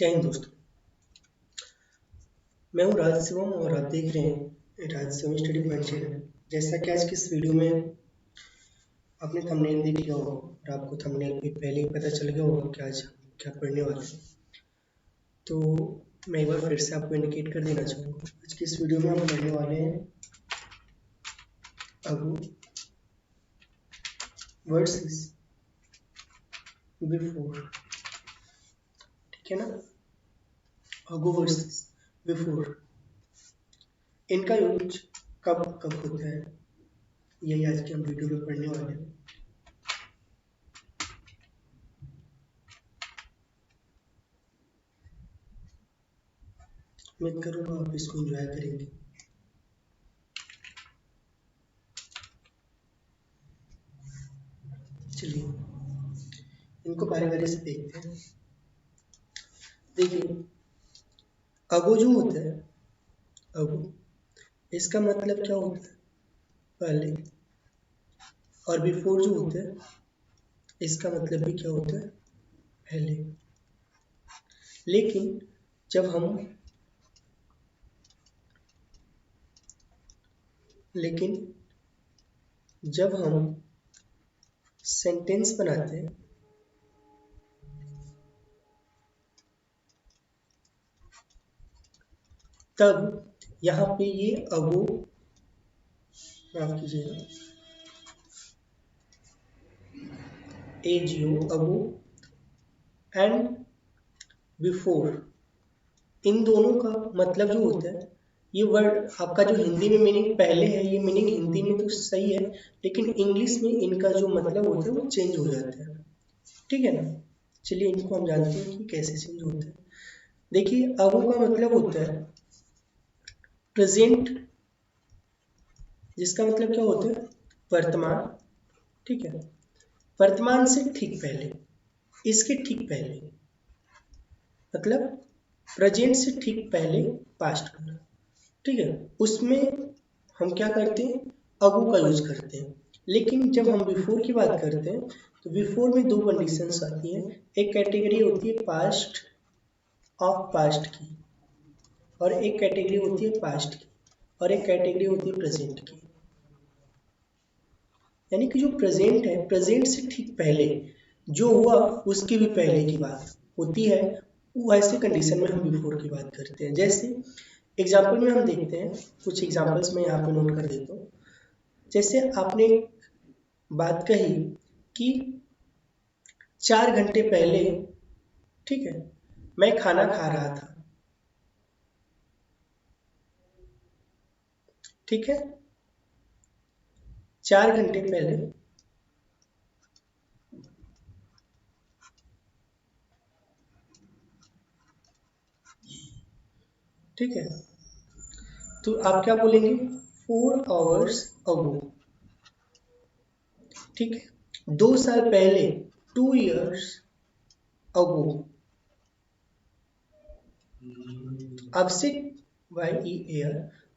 जय हिंद दोस्तों, मैं हूँ राज शिवम और आप देख रहे हैं राज शिवम स्टडी पॉइंट चैनल। जैसा कि आज की इस वीडियो में आपने थंबनेल देख लिया होगा और आपको थंबनेल पे पहले ही पता चल गया होगा कि आज क्या पढ़ने वाले हैं, तो मैं एक बार फिर से आपको इंडिकेट कर देना चाहूँगा। आज की इस वीडियो में हम पढ़ने वाले हैं अगू वर्सेस बिफोर, ठीक है ना। अगू वर्सेस बिफोर, इनका यूज कब कब होता है, यही आज के हम वीडियो में पढ़ने वाले हैं। उम्मीद करूँगा आप इसको एंजॉय करेंगे। चलिए इनको बारी बारी से देखते हैं। देखिए अगो जो होता है, अगो इसका मतलब क्या होता है पहले, और बिफोर जो होता है इसका मतलब भी क्या होता है पहले। लेकिन जब हम सेंटेंस बनाते हैं तब यहाँ पे ये अगो, माफ कीजिएगा, एजीओ अगो एंड बिफोर, इन दोनों का मतलब जो होता है, ये वर्ड आपका जो हिंदी में मीनिंग पहले है, ये मीनिंग हिंदी में तो सही है, लेकिन इंग्लिश में इनका जो मतलब होता है वो चेंज हो जाता है, ठीक है ना। चलिए इनको हम जानते हैं कि कैसे चेंज होता है। देखिए अगो का मतलब होता है प्रेजेंट, जिसका मतलब क्या होता है वर्तमान, ठीक है। वर्तमान से ठीक पहले, इसके ठीक पहले, मतलब प्रेजेंट से ठीक पहले पास्ट करना, ठीक है। उसमें हम क्या करते हैं, अगो का यूज करते हैं। लेकिन जब हम बिफोर की बात करते हैं तो बिफोर में दो कंडीशंस आती हैं। एक कैटेगरी होती है पास्ट ऑफ पास्ट की, और एक कैटेगरी होती है पास्ट की, और एक कैटेगरी होती है प्रेजेंट की। यानी कि जो प्रेजेंट है, प्रेजेंट से ठीक पहले जो हुआ उसकी भी पहले की बात होती है, वो ऐसे कंडीशन में हम बिफोर की बात करते हैं। जैसे एग्जाम्पल में हम देखते हैं, कुछ एग्जाम्पल्स में यहाँ पे नोट कर देता हूँ। जैसे आपने बात कही कि 4 घंटे पहले, ठीक है, मैं खाना खा रहा था, ठीक है, 4 घंटे पहले ठीक है, तो आप क्या बोलेंगे 4 hours अगो, ठीक है। 2 साल पहले 2 years अगो, अब से YEAR,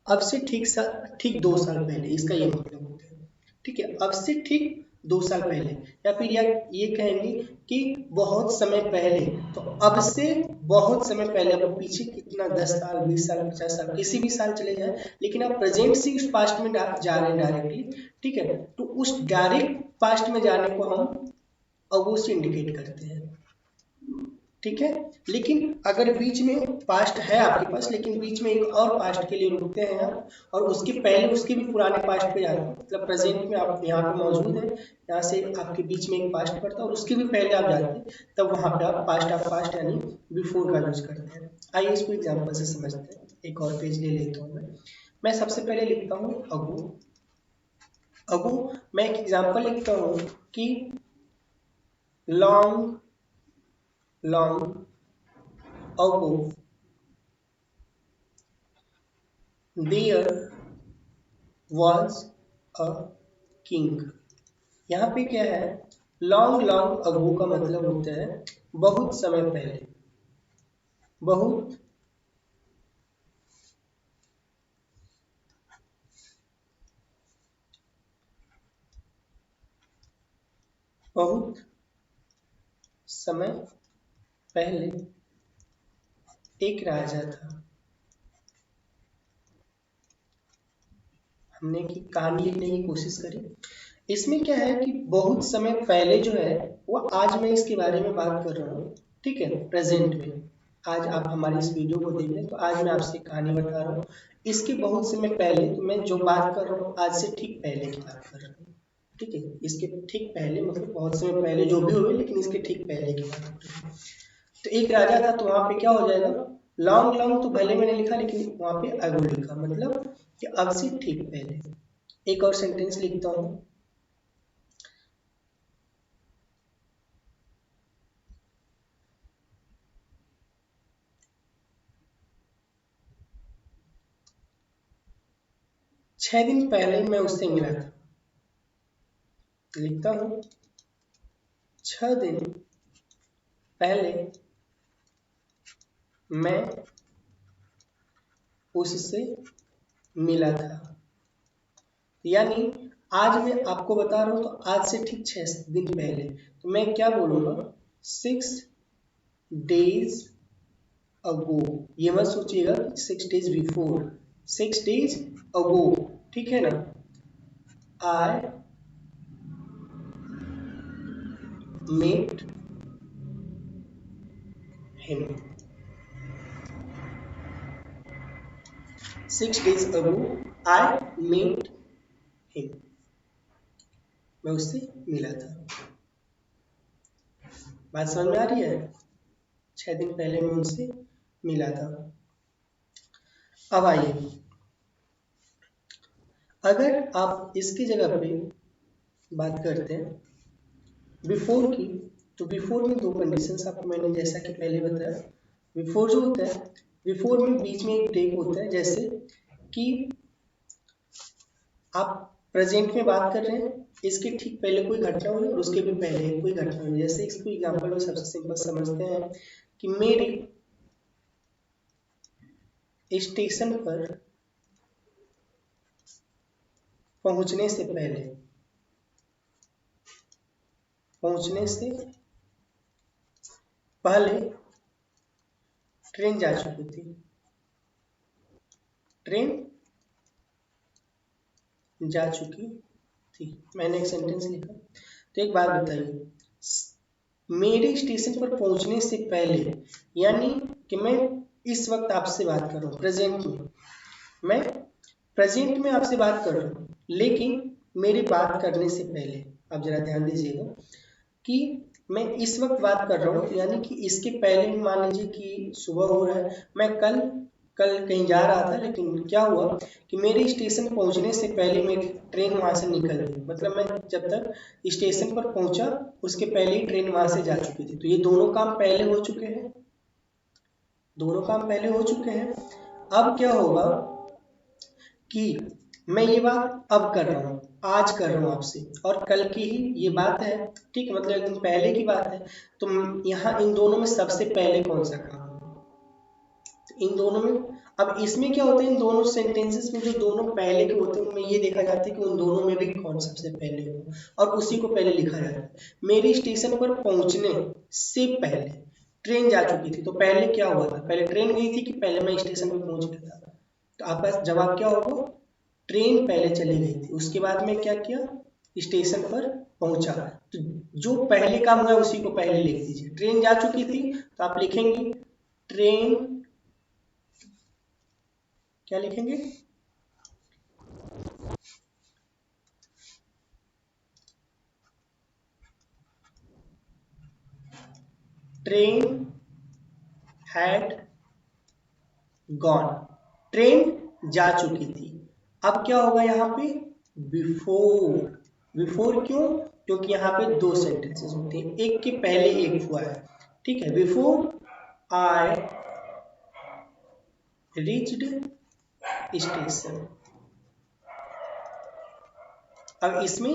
अब से ठीक 2 साल पहले, इसका ये मतलब होता है, ठीक है। अब से ठीक 2 साल पहले, या फिर ये कहेंगे कि बहुत समय पहले, तो अब से बहुत समय पहले, अब पीछे कितना 10 साल 20 साल 50 साल किसी भी साल चले जाए, लेकिन आप प्रेजेंट से उस पास्ट में जा रहे हैं डायरेक्टली, ठीक है। तो उस डायरेक्ट पास्ट में जाने को हम अगो से इंडिकेट करते हैं, ठीक है। लेकिन अगर बीच में पास्ट है आपके पास, लेकिन बीच में एक और पास्ट के लिए रुकते हैं आप, और उसके पहले उसके भी पुराने पास्ट पे जाते हैं, मतलब प्रेजेंट में आप यहाँ पे मौजूद है, यहाँ से आपके बीच में एक पास्ट पड़ता है और उसके भी पहले आप जाते हैं, तब वहाँ पे आप पास्ट ऑफ पास्ट यानी बिफोर का यूज करते हैं। आइए इसको एग्जाम्पल से समझते हैं। एक और पेज ले लेता हूँ मैं सबसे पहले लिखता हूँ अगो। अगो मैं एक एग्जाम्पल लिखता हूँ कि long ago there was a king। यहाँ पे क्या है, लॉन्ग अगो का मतलब होता है बहुत समय पहले, बहुत समय पहले एक राजा था। हमने की कहानी लिखने की कोशिश करी। इसमें क्या है कि बहुत समय पहले जो है वो, आज मैं इसके बारे में बात कर रहा हूँ, ठीक है, प्रेजेंट में। आज आप हमारी इस वीडियो को देख रहे हैं तो आज मैं आपसे कहानी बता रहा हूँ। इसके बहुत समय पहले, तो मैं जो बात कर रहा हूँ आज से ठीक पहले की बात कर रहा हूँ, ठीक है। इसके ठीक पहले मतलब बहुत समय पहले जो भी हुए, लेकिन इसके ठीक पहले की बात कर रहा हूँ। तो एक राजा था, तो वहां पे क्या हो जाएगा, लॉन्ग लॉन्ग तो भले मैंने लिखा, लेकिन वहां पे अगो लिखा, मतलब कि अब से ठीक पहले। एक और सेंटेंस लिखता हूँ। छह दिन पहले मैं उससे मिला था। लिखता हूँ, 6 दिन पहले मैं उससे मिला था। यानी आज मैं आपको बता रहा हूँ, तो आज से ठीक 6 दिन पहले, तो मैं क्या बोलूंगा, 6 days अगो। ये मत सोचिएगा 6 days बिफोर, 6 days अगो, ठीक है ना। I met him, 6 days ago I met him, मैं उससे मिला था। बात समझ में आ रही है? 6 दिन पहले मैं उनसे मिला था। अब आइए, अगर आप इसकी जगह पे बात करते हैं बिफोर की, तो बिफोर में दो कंडीशंस आपको मैंने जैसा कि पहले बताया। बिफोर जो होता है, बिफोर में बीच में एक ब्रेक होता है, जैसे कि आप प्रेजेंट में बात कर रहे हैं, इसके ठीक पहले कोई घटना हुई और उसके भी पहले कोई घटना हुई। जैसे इसको एग्जांपल में सबसे सिंपल समझते हैं कि मेरे स्टेशन पर पहुंचने से पहले ट्रेन जा चुकी थी। ट्रेन जा चुकी थी, मैंने एक सेंटेंस लिखा। तो एक बात बताइए, मेरे स्टेशन पर पहुंचने से पहले, यानी कि मैं इस वक्त आपसे बात कर रहा हूँ, प्रेजेंट में, मैं प्रेजेंट में आपसे बात कर रहा हूँ, लेकिन मेरी बात करने से पहले आप जरा ध्यान दीजिएगा कि मैं इस वक्त बात कर रहा हूँ, यानी कि इसके पहले मान लीजिए कि सुबह हो रहा है, मैं कल कहीं जा रहा था, लेकिन क्या हुआ कि मेरे स्टेशन पहुंचने से पहले मेरी ट्रेन वहां से निकल गई। मतलब मैं जब तक स्टेशन पर पहुंचा उसके पहले ही ट्रेन वहां से जा चुकी थी। तो ये दोनों काम पहले हो चुके हैं, दोनों काम पहले हो चुके हैं। अब क्या होगा कि मैं ये बात अब कर रहा हूँ, आज कर रहा हूँ आपसे, और कल की ही ये बात है, ठीक है, मतलब एक दिन पहले की बात है। तो यहाँ इन दोनों में सबसे पहले कौन सा काम है, तो इन दोनों में, अब इसमें क्या होता है, इन दोनों सेंटेंसेस में जो दोनों पहले के होते हैं उनमें ये देखा जाता है कि उन दोनों में भी कौन सबसे पहले हो, और उसी को पहले लिखा जाता है। मेरे स्टेशन पर पहुंचने से पहले ट्रेन जा चुकी थी, तो पहले क्या हुआ था, पहले ट्रेन गई थी कि पहले मैं स्टेशन पर पहुंच गया था। तो आपका जवाब क्या होगा, ट्रेन पहले चली गई थी, उसके बाद में क्या किया, स्टेशन पर पहुंचा। तो जो पहले काम हुआ उसी को पहले लिख दीजिए। ट्रेन जा चुकी थी तो आप लिखेंगे ट्रेन, क्या लिखेंगे, ट्रेन हैड गॉन, ट्रेन जा चुकी थी। अब क्या होगा यहाँ पे, बिफोर। बिफोर क्यों, क्योंकि यहाँ पे दो सेंटेंसेस होते हैं, एक के पहले एक हुआ है, ठीक है। Before I reached station. अब इसमें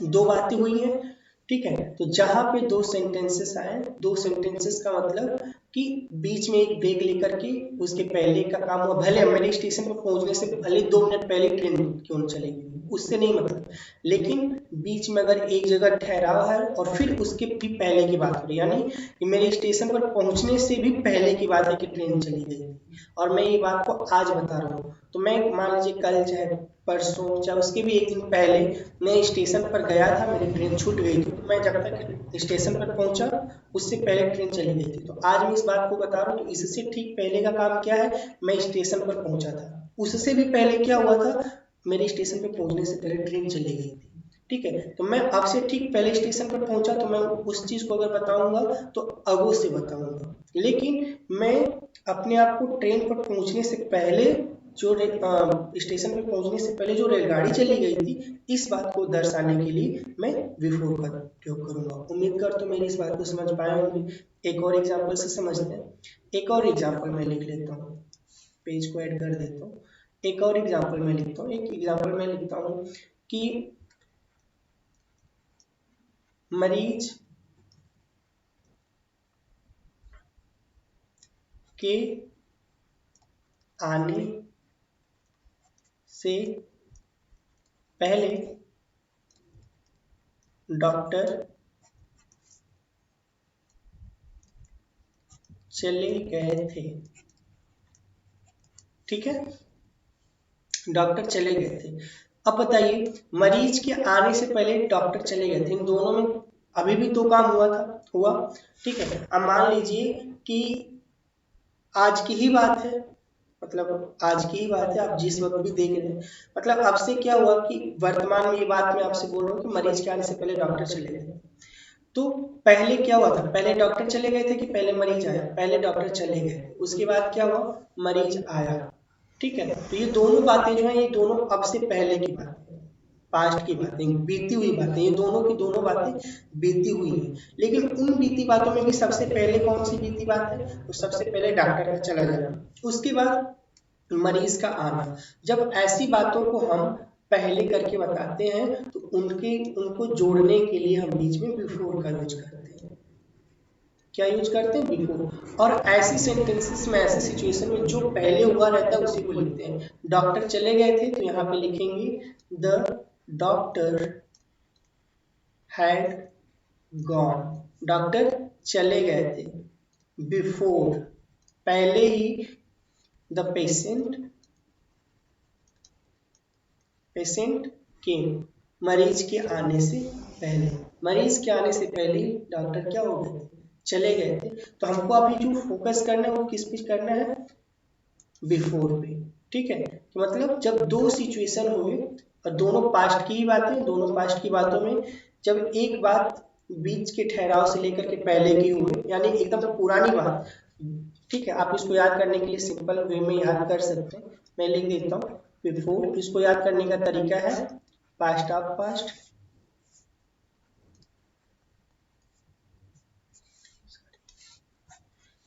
दो बातें हुई हैं, ठीक है। तो जहां पे दो सेंटेंसेस आए, दो सेंटेंसेस का मतलब कि बीच में एक ब्रेक लेकर के उसके पहले का काम हुआ, भले मेरे स्टेशन पर पहुंचने से भले 2 मिनट पहले ट्रेन क्यों न चलेगी, उससे नहीं मतलब, लेकिन बीच में अगर एक जगह ठहराव है और फिर उसके भी पहले की बात हो रही, यानी कि मेरे स्टेशन पर पहुंचने से भी पहले की बात है कि ट्रेन चली गई और मैं ये बात को आज बता रहा हूँ। तो मैं मान लीजिए कल चाहे परसों चाहे उसके भी एक दिन पहले मैं स्टेशन पर गया था, मेरी ट्रेन छूट गई थी, तो मैं जब तक स्टेशन पर पहुंचा उससे पहले ट्रेन चली गई थी। तो आज मैं इस बात को बता रहा हूँ, तो इससे ठीक पहले का काम क्या है, मैं स्टेशन पर पहुंचा था, उससे भी पहले क्या हुआ था, मेरे स्टेशन पर पहुंचने से पहले ट्रेन चली गई थी। ठीक है, तो मैं आपसे ठीक पहले स्टेशन पर पहुंचा तो मैं उस चीज को अगर बताऊंगा तो अगो से बताऊंगा, लेकिन मैं अपने आप को ट्रेन पर पहुंचने से पहले जो स्टेशन पर पहुंचने से पहले जो रेलगाड़ी चली गई थी, इस बात को दर्शाने के लिए मैं बिफोर का उपयोग करूंगा। उम्मीद करता हूँ मेरी इस बात को समझ पाए होंगे। एक और एग्जाम्पल से समझते हैं। एक और एग्जाम्पल मैं लिख लेता हूँ, पेज को ऐड कर देता हूँ। एक और एग्जाम्पल मैं लिखता हूँ, एक एग्जाम्पल मैं लिखता हूँ कि मरीज के आने से पहले डॉक्टर चले गए थे। ठीक है, डॉक्टर चले गए थे। अब बताइए, मरीज के आने से पहले डॉक्टर चले गए थे, इन दोनों में अभी भी तो काम हुआ। ठीक है, अब मान लीजिए कि आज की ही बात है, मतलब आज की ही बात है, आप जिस वक्त भी देख रहे हैं, मतलब आपसे क्या हुआ कि वर्तमान में ये बात मैं आपसे बोल रहा हूँ कि मरीज के आने से पहले डॉक्टर चले गए। तो पहले क्या हुआ था, पहले डॉक्टर चले गए थे कि पहले मरीज आया, पहले डॉक्टर चले गए, उसके बाद क्या हुआ, मरीज आया। ठीक है, तो ये दोनों बातें जो है, ये दोनों अब से पहले की बात है, पास्ट की बातें, बीती हुई बातें, ये दोनों की दोनों बातें बीती हुई हैं। लेकिन उन बीती बातों में भी सबसे पहले कौन सी बीती बात है, तो सबसे पहले डॉक्टर का चला जाना, उसके बाद मरीज का आना। जब ऐसी बातों को हम पहले करके बताते हैं तो उनको जोड़ने के लिए हम बीच में बिफोर का यूज करते हैं। क्या यूज करते हैं, बिफोर। और ऐसी सेंटेंसेस में, ऐसी सिचुएशन में जो पहले हुआ रहता है उसी को लिखते हैं। डॉक्टर चले गए थे तो यहाँ पे लिखेंगे the doctor had gone, doctor चले गए थे। बिफोर, पहले ही, द पेशेंट केम, मरीज के आने से पहले, मरीज के आने से पहले डॉक्टर क्या हो गए, चले गए थे। तो हमको अभी जो फोकस करना है वो किस पे करना है, बिफोर पे। ठीक है, तो मतलब जब दो सिचुएशन हुए और दोनों पास्ट की ही बातें, दोनों पास्ट की बातों में जब एक बात बीच के ठहराव से लेकर के पहले की हुई, यानी एकदम पुरानी बात। ठीक है, आप इसको याद करने के लिए सिंपल वे में याद कर सकते हैं, मैं लिख देता हूँ बिफोर। इसको याद करने का तरीका है पास्ट ऑफ पास्ट,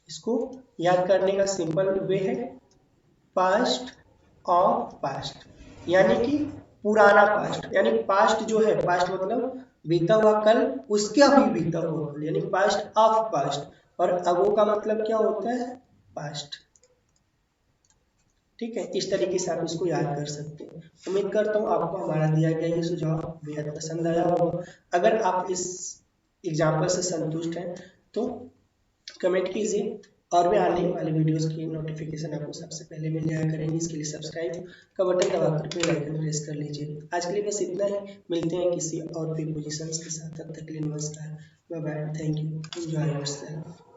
इसको याद करने का सिंपल वे है पास्ट ऑफ पास्ट, यानी कि पुराना पास्ट, यानी पास्ट जो है, पास्ट मतलब बीता हुआ कल, उसके अभी बीता हुआ कल, यानी पास्ट ऑफ पास्ट। और अगो का मतलब क्या होता है, पास्ट। ठीक है, इस तरीके से आप इसको याद कर सकते हैं। उम्मीद करता हूँ आपको हमारा दिया गया ये सुझाव बेहद पसंद आया होगा। अगर आप इस एग्जाम्पल से संतुष्ट हैं तो कमेंट कीजिए, और भी आने वाले वीडियोस की नोटिफिकेशन आपको सबसे पहले मिल जाया करेंगी। इसके लिए सब्सक्राइब का बटन दबाकर बेल आइकन प्रेस कर लीजिए। आज के लिए बस इतना ही, मिलते हैं किसी और प्रीपोजिशंस के साथ, तब तक के लिए नमस्कार, bye bye, thank you, enjoy yourself.